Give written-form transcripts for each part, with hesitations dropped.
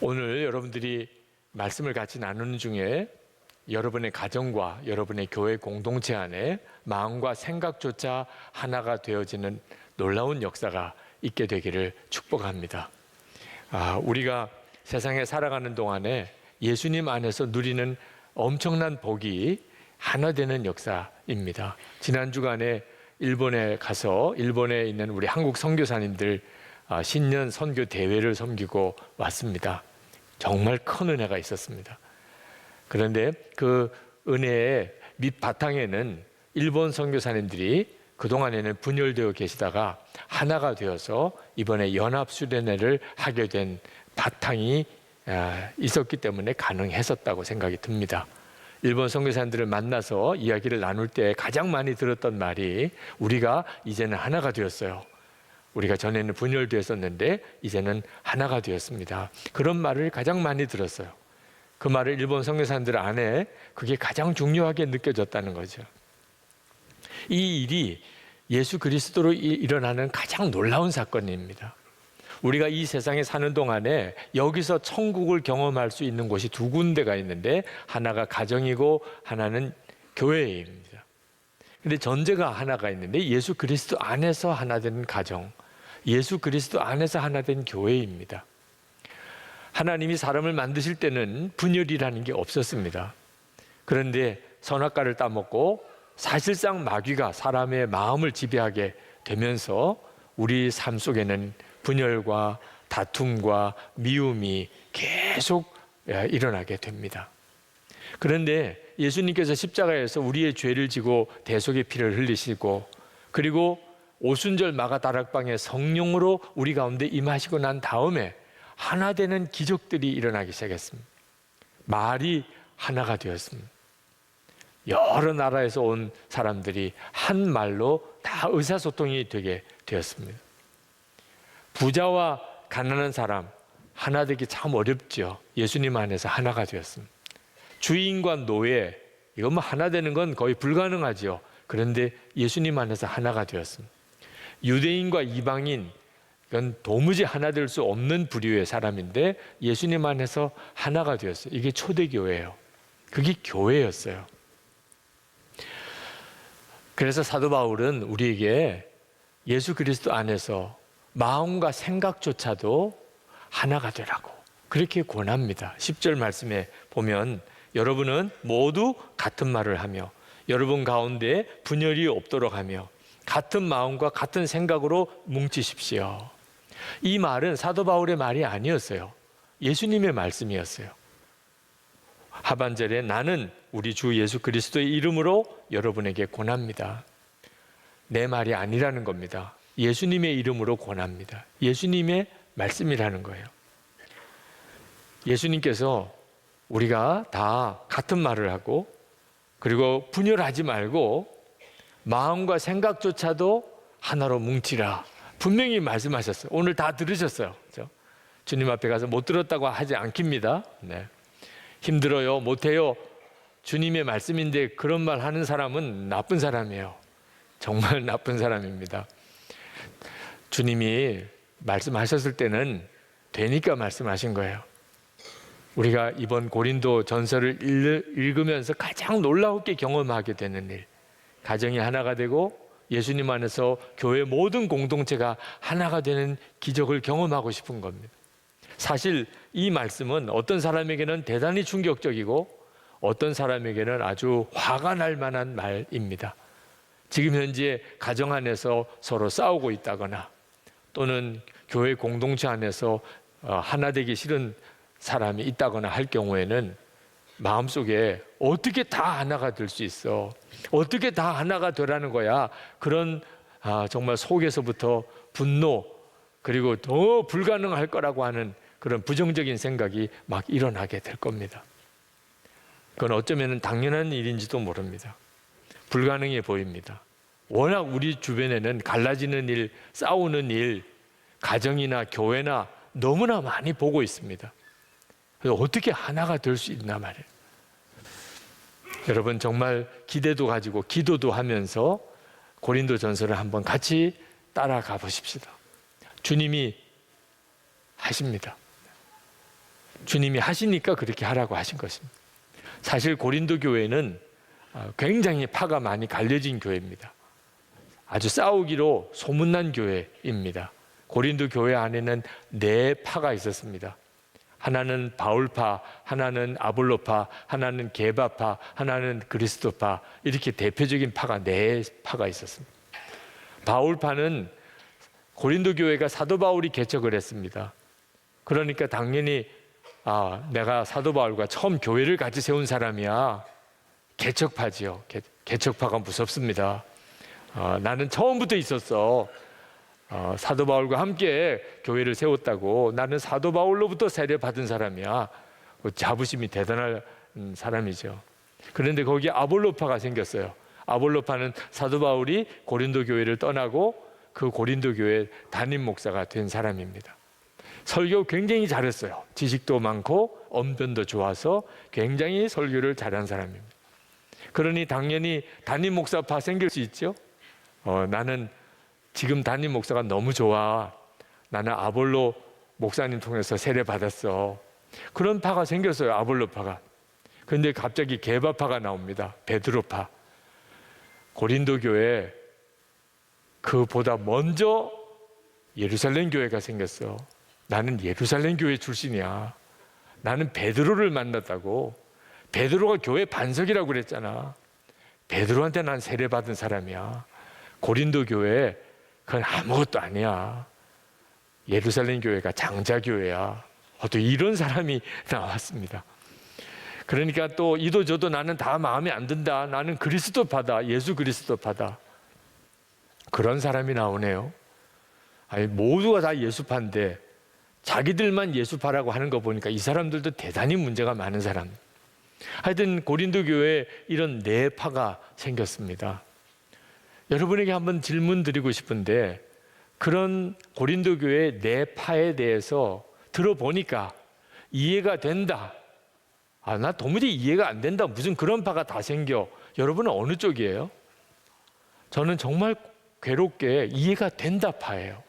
오늘 여러분들이 말씀을 같이 나누는 중에 여러분의 가정과 여러분의 교회 공동체 안에 마음과 생각조차 하나가 되어지는 놀라운 역사가 있게 되기를 축복합니다. 우리가 세상에 살아가는 동안에 예수님 안에서 누리는 엄청난 복이 하나 되는 역사입니다. 지난 주간에 일본에 가서 일본에 있는 우리 한국 선교사님들 신년 선교 대회를 섬기고 왔습니다. 정말 큰 은혜가 있었습니다. 그런데 그 은혜의 밑바탕에는 일본 선교사님들이 그동안에는 분열되어 계시다가 하나가 되어서 이번에 연합수련회를 하게 된 바탕이 있었기 때문에 가능했었다고 생각이 듭니다. 일본 선교사님들을 만나서 이야기를 나눌 때 가장 많이 들었던 말이 우리가 이제는 하나가 되었어요. 우리가 전에는 분열되었었는데 이제는 하나가 되었습니다. 그런 말을 가장 많이 들었어요. 그 말을 일본 선교사님들 안에 그게 가장 중요하게 느껴졌다는 거죠. 이 일이 예수 그리스도로 일어나는 가장 놀라운 사건입니다. 우리가 이 세상에 사는 동안에 여기서 천국을 경험할 수 있는 곳이 두 군데가 있는데 하나가 가정이고 하나는 교회입니다. 근데 전제가 하나가 있는데 예수 그리스도 안에서 하나 된 가정, 예수 그리스도 안에서 하나 된 교회입니다. 하나님이 사람을 만드실 때는 분열이라는 게 없었습니다. 그런데 선악과를 따먹고 사실상 마귀가 사람의 마음을 지배하게 되면서 우리 삶 속에는 분열과 다툼과 미움이 계속 일어나게 됩니다. 그런데 예수님께서 십자가에서 우리의 죄를 지고 대속의 피를 흘리시고 그리고 오순절 마가다락방의 성령으로 우리 가운데 임하시고 난 다음에 하나 되는 기적들이 일어나기 시작했습니다. 말이 하나가 되었습니다. 여러 나라에서 온 사람들이 한 말로 다 의사소통이 되게 되었습니다. 부자와 가난한 사람 하나 되기 참 어렵죠. 예수님 안에서 하나가 되었습니다. 주인과 노예 이건 하나 되는 건 거의 불가능하죠. 그런데 예수님 안에서 하나가 되었습니다. 유대인과 이방인 이건 도무지 하나 될 수 없는 부류의 사람인데 예수님 안에서 하나가 되었어요. 이게 초대교회예요. 그게 교회였어요. 그래서 사도 바울은 우리에게 예수 그리스도 안에서 마음과 생각조차도 하나가 되라고 그렇게 권합니다. 10절 말씀에 보면 여러분은 모두 같은 말을 하며 여러분 가운데 분열이 없도록 하며 같은 마음과 같은 생각으로 뭉치십시오. 이 말은 사도 바울의 말이 아니었어요. 예수님의 말씀이었어요. 하반절에 나는 우리 주 예수 그리스도의 이름으로 여러분에게 권합니다. 내 말이 아니라는 겁니다. 예수님의 이름으로 권합니다. 예수님의 말씀이라는 거예요. 예수님께서 우리가 다 같은 말을 하고 그리고 분열하지 말고 마음과 생각조차도 하나로 뭉치라 분명히 말씀하셨어요. 오늘 다 들으셨어요. 그렇죠? 주님 앞에 가서 못 들었다고 하지 않깁니다. 네. 힘들어요, 못해요. 주님의 말씀인데 그런 말 하는 사람은 나쁜 사람이에요. 정말 나쁜 사람입니다. 주님이 말씀하셨을 때는 되니까 말씀하신 거예요. 우리가 이번 고린도 전서를 읽으면서 가장 놀라웠게 경험하게 되는 일, 가정이 하나가 되고 예수님 안에서 교회 모든 공동체가 하나가 되는 기적을 경험하고 싶은 겁니다. 사실 이 말씀은 어떤 사람에게는 대단히 충격적이고 어떤 사람에게는 아주 화가 날 만한 말입니다. 지금 현재 가정 안에서 서로 싸우고 있다거나 또는 교회 공동체 안에서 하나 되기 싫은 사람이 있다거나 할 경우에는 마음속에 어떻게 다 하나가 될 수 있어? 어떻게 다 하나가 되라는 거야? 그런 정말 속에서부터 분노 그리고 더 불가능할 거라고 하는 그런 부정적인 생각이 막 일어나게 될 겁니다. 그건 어쩌면 당연한 일인지도 모릅니다. 불가능해 보입니다. 워낙 우리 주변에는 갈라지는 일, 싸우는 일, 가정이나 교회나 너무나 많이 보고 있습니다. 그래서 어떻게 하나가 될 수 있나 말이에요. 여러분 정말 기대도 가지고 기도도 하면서 고린도 전서를 한번 같이 따라가 보십시다. 주님이 하십니다. 주님이 하시니까 그렇게 하라고 하신 것입니다. 사실 고린도 교회는 굉장히 파가 많이 갈려진 교회입니다. 아주 싸우기로 소문난 교회입니다. 고린도 교회 안에는 4파가 있었습니다. 하나는 바울파, 하나는 아볼로파, 하나는 게바파, 하나는 그리스도파, 이렇게 대표적인 파가 4파가 있었습니다. 바울파는 고린도 교회가 사도 바울이 개척을 했습니다. 그러니까 당연히 내가 사도 바울과 처음 교회를 같이 세운 사람이야. 개척파지요. 개척파가 무섭습니다. 나는 처음부터 있었어. 사도 바울과 함께 교회를 세웠다고. 나는 사도 바울로부터 세례받은 사람이야. 자부심이 대단한 사람이죠. 그런데 거기에 아볼로파가 생겼어요. 아볼로파는 사도 바울이 고린도 교회를 떠나고 그 고린도 교회 담임 목사가 된 사람입니다. 설교 굉장히 잘했어요. 지식도 많고 언변도 좋아서 굉장히 설교를 잘한 사람입니다. 그러니 당연히 담임 목사파 생길 수 있죠. 나는 지금 담임 목사가 너무 좋아. 나는 아볼로 목사님 통해서 세례 받았어. 그런 파가 생겼어요. 아볼로파가. 그런데 갑자기 게바파가 나옵니다. 베드로파. 고린도 교회 그보다 먼저 예루살렘 교회가 생겼어. 나는 예루살렘 교회 출신이야. 나는 베드로를 만났다고. 베드로가 교회 반석이라고 그랬잖아. 베드로한테 난 세례 받은 사람이야. 고린도 교회 그건 아무것도 아니야. 예루살렘 교회가 장자교회야. 또 이런 사람이 나왔습니다. 그러니까 또 이도 저도 나는 다 마음에 안 든다. 나는 그리스도파다. 예수 그리스도파다. 그런 사람이 나오네요. 아니, 모두가 다 예수파인데 자기들만 예수파라고 하는 거 보니까 이 사람들도 대단히 문제가 많은 사람. 하여튼 고린도 교회에 이런 4파가 생겼습니다. 여러분에게 한번 질문 드리고 싶은데, 그런 고린도 교회 4파에 대해서 들어보니까 이해가 된다. 나 도무지 이해가 안 된다. 무슨 그런 파가 다 생겨. 여러분은 어느 쪽이에요? 저는 정말 괴롭게 이해가 된다 파예요.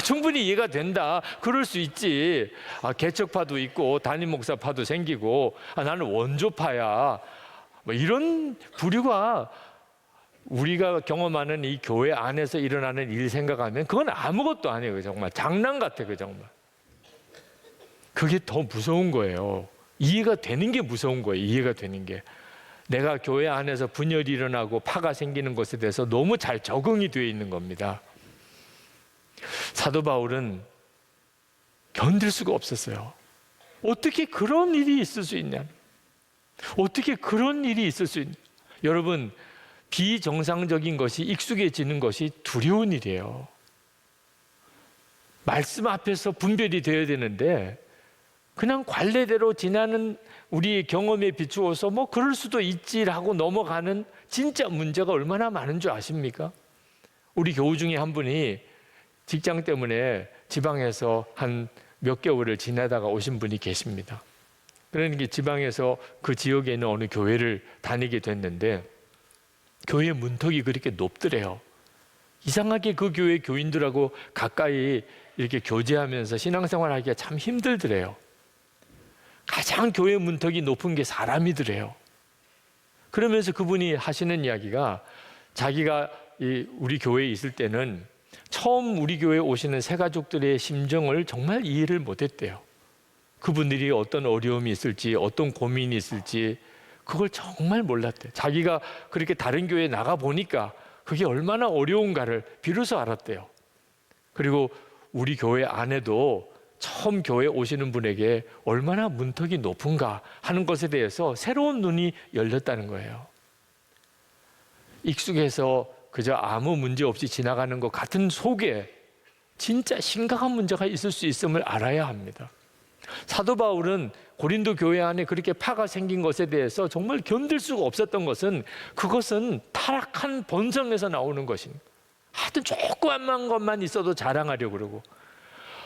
충분히 이해가 된다. 그럴 수 있지. 개척파도 있고 담임 목사파도 생기고 나는 원조파야. 이런 부류가 우리가 경험하는 이 교회 안에서 일어나는 일 생각하면 그건 아무것도 아니에요. 정말 장난 같아. 정말 그게 더 무서운 거예요. 이해가 되는 게 무서운 거예요. 이해가 되는 게. 내가 교회 안에서 분열이 일어나고 파가 생기는 것에 대해서 너무 잘 적응이 되어 있는 겁니다. 사도 바울은 견딜 수가 없었어요. 어떻게 그런 일이 있을 수 있냐? 어떻게 그런 일이 있을 수 있냐? 여러분, 비정상적인 것이 익숙해지는 것이 두려운 일이에요. 말씀 앞에서 분별이 되어야 되는데 그냥 관례대로 지나는 우리의 경험에 비추어서 그럴 수도 있지라고 넘어가는 진짜 문제가 얼마나 많은 줄 아십니까? 우리 교우 중에 한 분이 직장 때문에 지방에서 한 몇 개월을 지나다가 오신 분이 계십니다. 그러니까 지방에서 그 지역에 있는 어느 교회를 다니게 됐는데 교회 문턱이 그렇게 높더래요. 이상하게 그 교회 교인들하고 가까이 이렇게 교제하면서 신앙생활하기가 참 힘들더래요. 가장 교회 문턱이 높은 게 사람이더래요. 그러면서 그분이 하시는 이야기가 자기가 우리 교회에 있을 때는 처음 우리 교회에 오시는 새가족들의 심정을 정말 이해를 못했대요. 그분들이 어떤 어려움이 있을지, 어떤 고민이 있을지 그걸 정말 몰랐대요. 자기가 그렇게 다른 교회에 나가보니까 그게 얼마나 어려운가를 비로소 알았대요. 그리고 우리 교회 안에도 처음 교회에 오시는 분에게 얼마나 문턱이 높은가 하는 것에 대해서 새로운 눈이 열렸다는 거예요. 익숙해서 그저 아무 문제 없이 지나가는 것 같은 속에 진짜 심각한 문제가 있을 수 있음을 알아야 합니다. 사도 바울은 고린도 교회 안에 그렇게 파가 생긴 것에 대해서 정말 견딜 수가 없었던 것은 그것은 타락한 본성에서 나오는 것입니다. 하여튼 조그만 것만 있어도 자랑하려고 그러고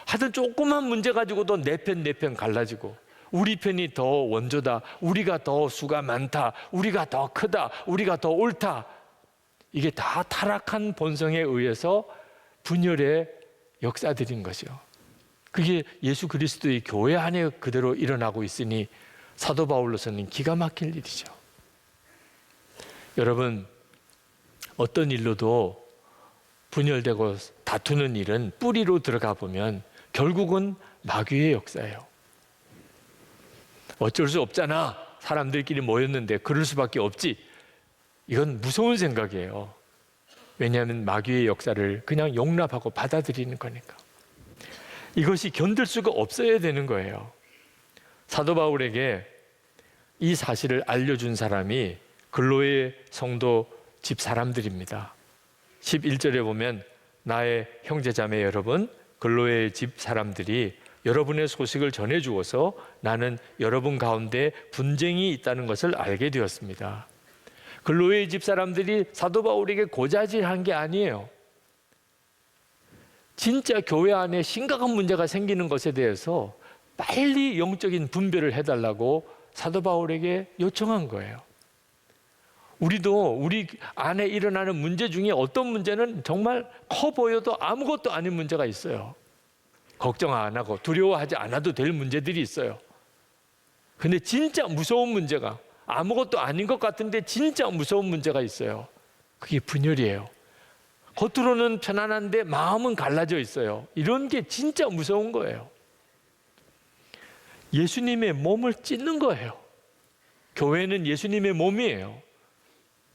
하여튼 조그만 문제 가지고도 내 편 갈라지고 우리 편이 더 원조다, 우리가 더 수가 많다, 우리가 더 크다, 우리가 더 옳다. 이게 다 타락한 본성에 의해서 분열의 역사들인 것이요. 그게 예수 그리스도의 교회 안에 그대로 일어나고 있으니 사도 바울로서는 기가 막힐 일이죠. 여러분, 어떤 일로도 분열되고 다투는 일은 뿌리로 들어가 보면 결국은 마귀의 역사예요. 어쩔 수 없잖아. 사람들끼리 모였는데 그럴 수밖에 없지. 이건 무서운 생각이에요. 왜냐하면 마귀의 역사를 그냥 용납하고 받아들이는 거니까. 이것이 견딜 수가 없어야 되는 거예요. 사도 바울에게 이 사실을 알려준 사람이 글로의 성도 집 사람들입니다. 11절에 보면 나의 형제자매 여러분, 글로의 집 사람들이 여러분의 소식을 전해주어서 나는 여러분 가운데 분쟁이 있다는 것을 알게 되었습니다. 글로의 집 사람들이 사도 바울에게 고자질한 게 아니에요. 진짜 교회 안에 심각한 문제가 생기는 것에 대해서 빨리 영적인 분별을 해달라고 사도 바울에게 요청한 거예요. 우리도 우리 안에 일어나는 문제 중에 어떤 문제는 정말 커 보여도 아무것도 아닌 문제가 있어요. 걱정 안 하고 두려워하지 않아도 될 문제들이 있어요. 근데 진짜 무서운 문제가, 아무것도 아닌 것 같은데 진짜 무서운 문제가 있어요. 그게 분열이에요. 겉으로는 편안한데 마음은 갈라져 있어요. 이런 게 진짜 무서운 거예요. 예수님의 몸을 찢는 거예요. 교회는 예수님의 몸이에요.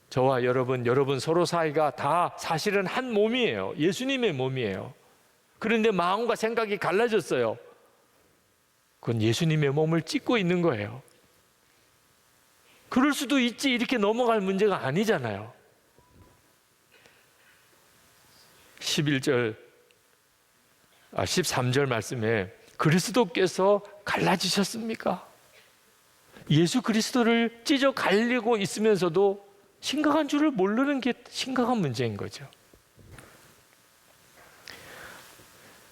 저와 여러분 서로 사이가 다 사실은 한 몸이에요. 예수님의 몸이에요. 그런데 마음과 생각이 갈라졌어요. 그건 예수님의 몸을 찢고 있는 거예요. 그럴 수도 있지, 이렇게 넘어갈 문제가 아니잖아요. 13절 말씀에 그리스도께서 갈라지셨습니까? 예수 그리스도를 찢어 갈리고 있으면서도 심각한 줄을 모르는 게 심각한 문제인 거죠.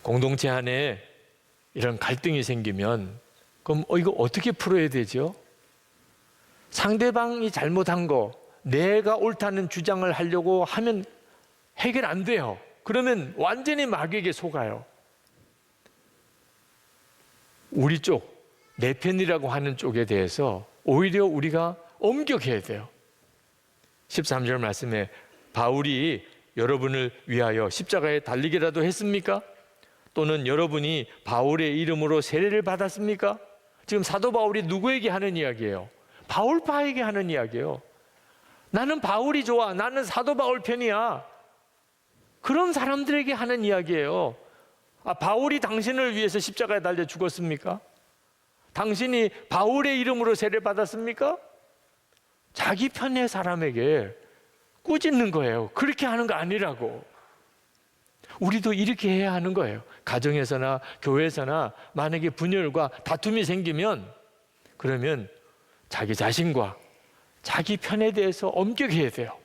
공동체 안에 이런 갈등이 생기면 그럼 이거 어떻게 풀어야 되죠? 상대방이 잘못한 거 내가 옳다는 주장을 하려고 하면 해결 안 돼요. 그러면 완전히 마귀에게 속아요. 우리 쪽, 내 편이라고 하는 쪽에 대해서 오히려 우리가 엄격해야 돼요. 13절 말씀에 바울이 여러분을 위하여 십자가에 달리기라도 했습니까? 또는 여러분이 바울의 이름으로 세례를 받았습니까? 지금 사도 바울이 누구에게 하는 이야기예요? 바울파에게 하는 이야기예요. 나는 바울이 좋아. 나는 사도 바울 편이야. 그런 사람들에게 하는 이야기예요. 바울이 당신을 위해서 십자가에 달려 죽었습니까? 당신이 바울의 이름으로 세례 받았습니까? 자기 편의 사람에게 꾸짖는 거예요. 그렇게 하는 거 아니라고. 우리도 이렇게 해야 하는 거예요. 가정에서나 교회에서나 만약에 분열과 다툼이 생기면 그러면 자기 자신과 자기 편에 대해서 엄격해야 돼요.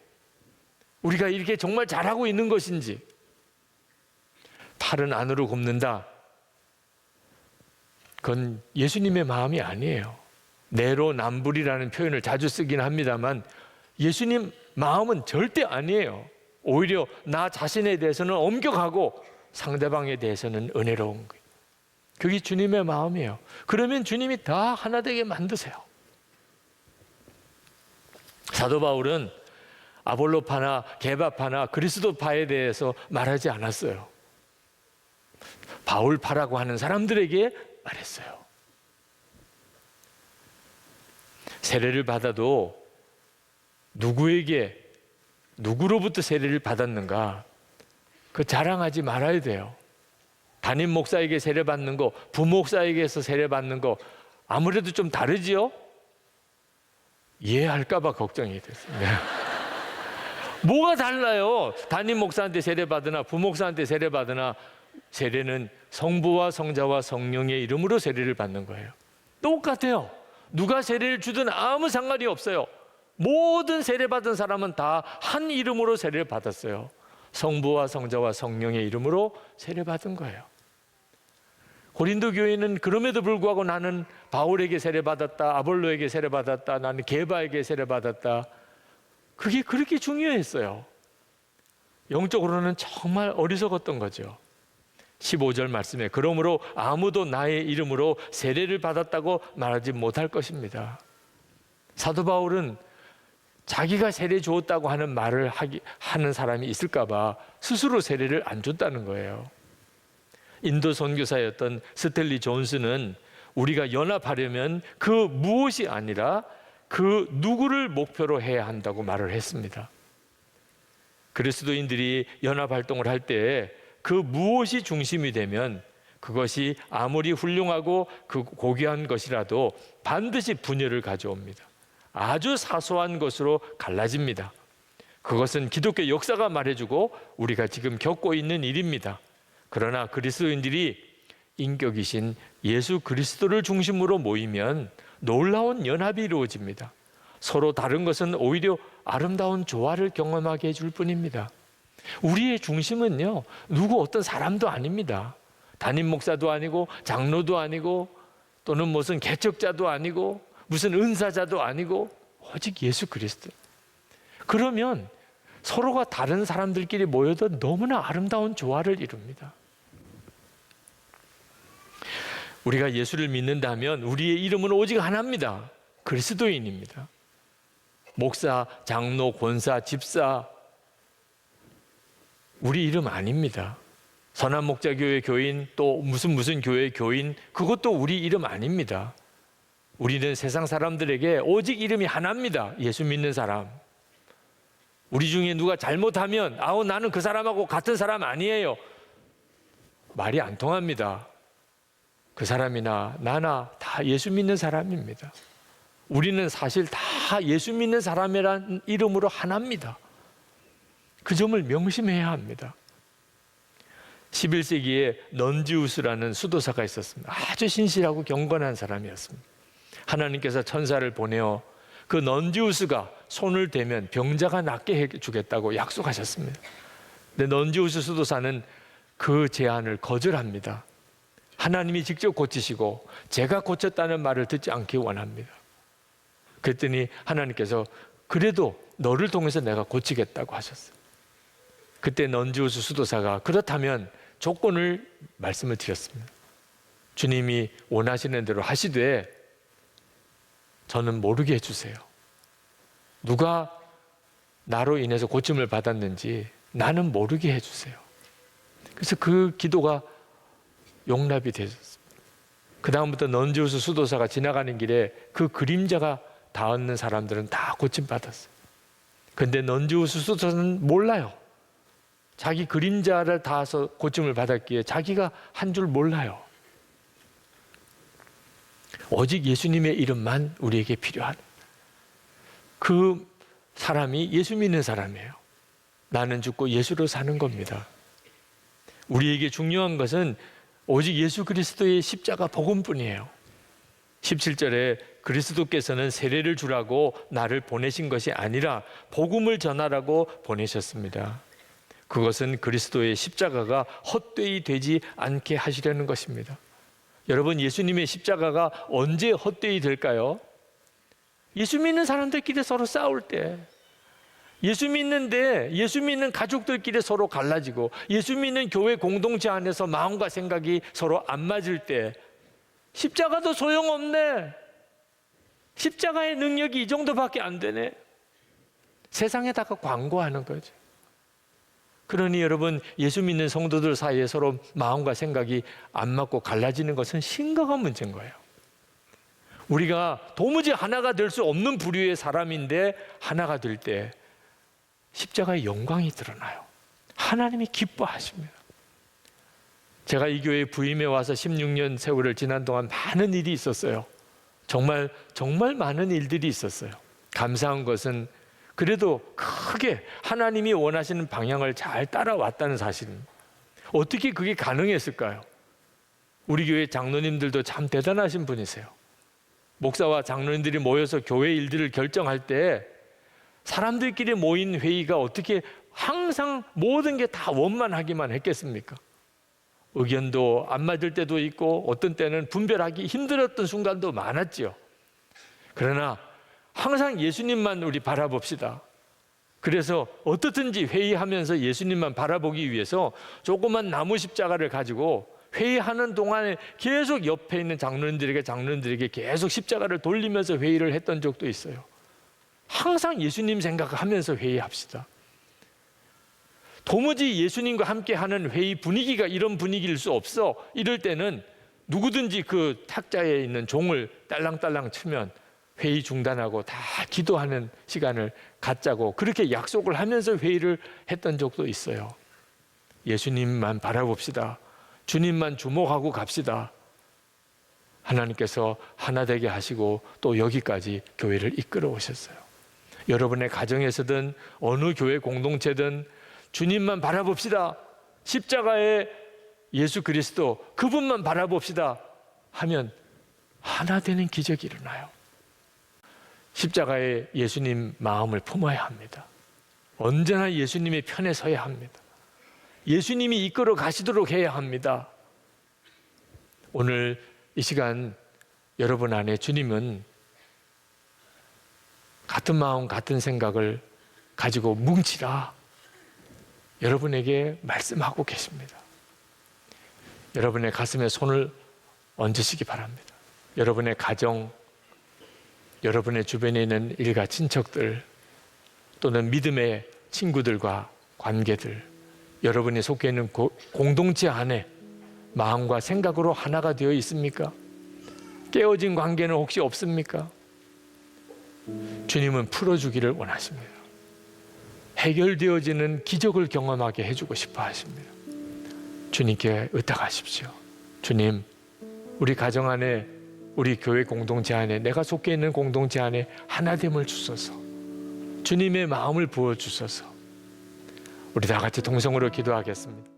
우리가 이렇게 정말 잘하고 있는 것인지. 팔은 안으로 굽는다. 그건 예수님의 마음이 아니에요. 내로남불이라는 표현을 자주 쓰긴 합니다만 예수님 마음은 절대 아니에요. 오히려 나 자신에 대해서는 엄격하고 상대방에 대해서는 은혜로운 거예요. 그게 주님의 마음이에요. 그러면 주님이 다 하나 되게 만드세요. 사도 바울은 아볼로파나 게바파나 그리스도파에 대해서 말하지 않았어요. 바울파라고 하는 사람들에게 말했어요. 세례를 받아도 누구로부터 세례를 받았는가 그 자랑하지 말아야 돼요. 담임 목사에게 세례 받는 거, 부목사에게서 세례 받는 거 아무래도 좀 다르지요? 이해할까 봐 걱정이 됐어요. 뭐가 달라요? 담임 목사한테 세례 받으나 부목사한테 세례 받으나 세례는 성부와 성자와 성령의 이름으로 세례를 받는 거예요. 똑같아요. 누가 세례를 주든 아무 상관이 없어요. 모든 세례 받은 사람은 다 한 이름으로 세례를 받았어요. 성부와 성자와 성령의 이름으로 세례 받은 거예요. 고린도 교회는 그럼에도 불구하고 나는 바울에게 세례 받았다, 아볼로에게 세례 받았다, 나는 게바에게 세례 받았다. 그게 그렇게 중요했어요. 영적으로는 정말 어리석었던 거죠. 15절 말씀에 그러므로 아무도 나의 이름으로 세례를 받았다고 말하지 못할 것입니다. 사도 바울은 자기가 세례 주었다고 하는 말을 하는 사람이 있을까 봐 스스로 세례를 안 줬다는 거예요. 인도 선교사였던 스탠리 존스는 우리가 연합하려면 그 무엇이 아니라 그 누구를 목표로 해야 한다고 말을 했습니다. 그리스도인들이 연합활동을 할 때 그 무엇이 중심이 되면 그것이 아무리 훌륭하고 그 고귀한 것이라도 반드시 분열을 가져옵니다. 아주 사소한 것으로 갈라집니다. 그것은 기독교 역사가 말해주고 우리가 지금 겪고 있는 일입니다. 그러나 그리스도인들이 인격이신 예수 그리스도를 중심으로 모이면 놀라운 연합이 이루어집니다. 서로 다른 것은 오히려 아름다운 조화를 경험하게 해줄 뿐입니다. 우리의 중심은요, 누구 어떤 사람도 아닙니다. 담임 목사도 아니고 장로도 아니고 또는 무슨 개척자도 아니고 무슨 은사자도 아니고 오직 예수 그리스도. 그러면 서로가 다른 사람들끼리 모여도 너무나 아름다운 조화를 이룹니다. 우리가 예수를 믿는다면 우리의 이름은 오직 하나입니다. 그리스도인입니다. 목사, 장로, 권사, 집사 우리 이름 아닙니다. 선한목자교회 교인 또 무슨 교회 교인 그것도 우리 이름 아닙니다. 우리는 세상 사람들에게 오직 이름이 하나입니다. 예수 믿는 사람. 우리 중에 누가 잘못하면 나는 그 사람하고 같은 사람 아니에요. 말이 안 통합니다. 그 사람이나 나나 다 예수 믿는 사람입니다. 우리는 사실 다 예수 믿는 사람이란 이름으로 하나입니다. 그 점을 명심해야 합니다. 11세기에 넌지우스라는 수도사가 있었습니다. 아주 신실하고 경건한 사람이었습니다. 하나님께서 천사를 보내어 그 넌지우스가 손을 대면 병자가 낫게 해주겠다고 약속하셨습니다. 근데 넌지우스 수도사는 그 제안을 거절합니다. 하나님이 직접 고치시고 제가 고쳤다는 말을 듣지 않기 원합니다. 그랬더니 하나님께서 그래도 너를 통해서 내가 고치겠다고 하셨어요. 그때 넌지우스 수도사가 그렇다면 조건을 말씀을 드렸습니다. 주님이 원하시는 대로 하시되 저는 모르게 해주세요. 누가 나로 인해서 고침을 받았는지 나는 모르게 해주세요. 그래서 그 기도가 용납이 되셨습니다. 그 다음부터 넌지우스 수도사가 지나가는 길에 그 그림자가 닿는 사람들은 다 고침받았어요. 그런데 넌지우스 수도사는 몰라요. 자기 그림자를 닿아서 고침을 받았기에 자기가 한 줄 몰라요. 오직 예수님의 이름만 우리에게 필요한 그 사람이 예수 믿는 사람이에요. 나는 죽고 예수로 사는 겁니다. 우리에게 중요한 것은 오직 예수 그리스도의 십자가 복음뿐이에요. 17절에 그리스도께서는 세례를 주라고 나를 보내신 것이 아니라 복음을 전하라고 보내셨습니다. 그것은 그리스도의 십자가가 헛되이 되지 않게 하시려는 것입니다. 여러분, 예수님의 십자가가 언제 헛되이 될까요? 예수 믿는 사람들끼리 서로 싸울 때, 예수 믿는데 예수 믿는 가족들끼리 서로 갈라지고 예수 믿는 교회 공동체 안에서 마음과 생각이 서로 안 맞을 때 십자가도 소용없네. 십자가의 능력이 이 정도밖에 안 되네. 세상에다가 광고하는 거죠. 그러니 여러분, 예수 믿는 성도들 사이에 서로 마음과 생각이 안 맞고 갈라지는 것은 심각한 문제인 거예요. 우리가 도무지 하나가 될 수 없는 부류의 사람인데 하나가 될 때 십자가의 영광이 드러나요. 하나님이 기뻐하십니다. 제가 이 교회에 부임해 와서 16년 세월을 지난 동안 많은 일이 있었어요. 정말 많은 일들이 있었어요. 감사한 것은 그래도 크게 하나님이 원하시는 방향을 잘 따라왔다는 사실입니다. 어떻게 그게 가능했을까요? 우리 교회 장로님들도 참 대단하신 분이세요. 목사와 장로님들이 모여서 교회 일들을 결정할 때 사람들끼리 모인 회의가 어떻게 항상 모든 게 다 원만하기만 했겠습니까? 의견도 안 맞을 때도 있고 어떤 때는 분별하기 힘들었던 순간도 많았죠. 그러나 항상 예수님만 우리 바라봅시다. 그래서 어떻든지 회의하면서 예수님만 바라보기 위해서 조그만 나무 십자가를 가지고 회의하는 동안에 계속 옆에 있는 장로님들에게 계속 십자가를 돌리면서 회의를 했던 적도 있어요. 항상 예수님 생각하면서 회의합시다. 도무지 예수님과 함께 하는 회의 분위기가 이런 분위기일 수 없어. 이럴 때는 누구든지 그 탁자에 있는 종을 딸랑딸랑 치면 회의 중단하고 다 기도하는 시간을 갖자고 그렇게 약속을 하면서 회의를 했던 적도 있어요. 예수님만 바라봅시다. 주님만 주목하고 갑시다. 하나님께서 하나 되게 하시고 또 여기까지 교회를 이끌어 오셨어요. 여러분의 가정에서든 어느 교회 공동체든 주님만 바라봅시다. 십자가의 예수 그리스도 그분만 바라봅시다 하면 하나 되는 기적이 일어나요. 십자가의 예수님 마음을 품어야 합니다. 언제나 예수님의 편에 서야 합니다. 예수님이 이끌어 가시도록 해야 합니다. 오늘 이 시간 여러분 안에 주님은 같은 마음 같은 생각을 가지고 뭉치라 여러분에게 말씀하고 계십니다. 여러분의 가슴에 손을 얹으시기 바랍니다. 여러분의 가정, 여러분의 주변에 있는 일가 친척들 또는 믿음의 친구들과 관계들, 여러분이 속해 있는 공동체 안에 마음과 생각으로 하나가 되어 있습니까? 깨어진 관계는 혹시 없습니까? 주님은 풀어주기를 원하십니다. 해결되어지는 기적을 경험하게 해주고 싶어 하십니다. 주님께 의탁하십시오. 주님, 우리 가정 안에, 우리 교회 공동체 안에, 내가 속해 있는 공동체 안에 하나됨을 주소서. 주님의 마음을 부어주소서. 우리 다 같이 동성으로 기도하겠습니다.